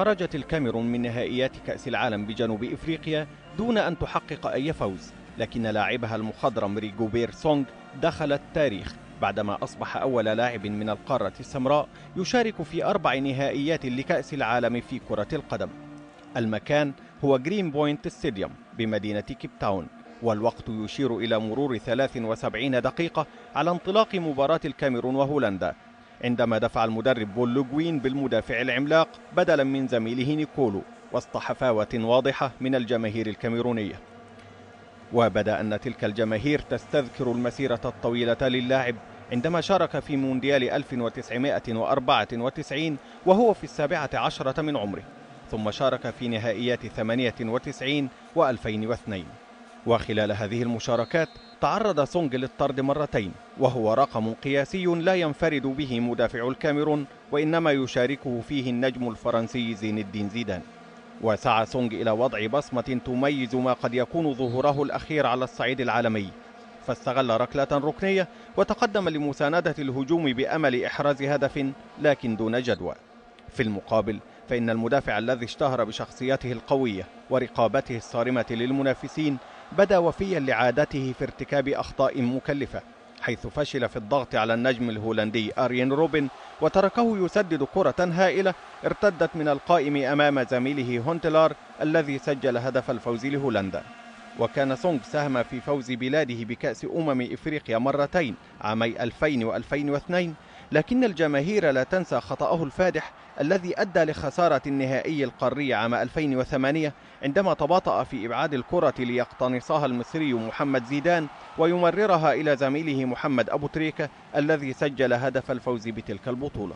خرجت الكاميرون من نهائيات كأس العالم بجنوب إفريقيا دون أن تحقق أي فوز، لكن لاعبها المخضرم ريغوبير سونغ دخل التاريخ بعدما أصبح أول لاعب من القارة السمراء يشارك في 4 نهائيات لكأس العالم في كرة القدم. المكان هو جرين بوينت ستاديوم بمدينة كيب تاون، والوقت يشير إلى مرور 73 دقيقة على انطلاق مباراة الكاميرون وهولندا، عندما دفع المدرب بول لوغوين بالمدافع العملاق بدلا من زميله نيكولو وسط حفاوة واضحة من الجماهير الكاميرونية. وبدأ أن تلك الجماهير تستذكر المسيرة الطويلة للاعب عندما شارك في مونديال 1994 وهو في 17 من عمره، ثم شارك في نهائيات 98 و2002. وخلال هذه المشاركات تعرض سونغ للطرد مرتين، وهو رقم قياسي لا ينفرد به مدافع الكاميرون، وإنما يشاركه فيه النجم الفرنسي زين الدين زيدان. وسعى سونغ إلى وضع بصمة تميز ما قد يكون ظهوره الأخير على الصعيد العالمي، فاستغل ركلة ركنية وتقدم لمساندة الهجوم بأمل إحراز هدف، لكن دون جدوى. في المقابل فإن المدافع الذي اشتهر بشخصيته القوية ورقابته الصارمة للمنافسين بدا وفيا لعادته في ارتكاب أخطاء مكلفة، حيث فشل في الضغط على النجم الهولندي آرين روبن وتركه يسدد كرة هائلة ارتدت من القائم أمام زميله هونتلار الذي سجل هدف الفوز لهولندا. وكان سونغ ساهم في فوز بلاده بكأس إفريقيا مرتين عامي 2000 و2002، لكن الجماهير لا تنسى خطأه الفادح الذي أدى لخسارة النهائي القاري عام 2008 عندما تباطأ في إبعاد الكرة ليقتنصها المصري محمد زيدان ويمررها إلى زميله محمد أبو تريكة الذي سجل هدف الفوز بتلك البطولة.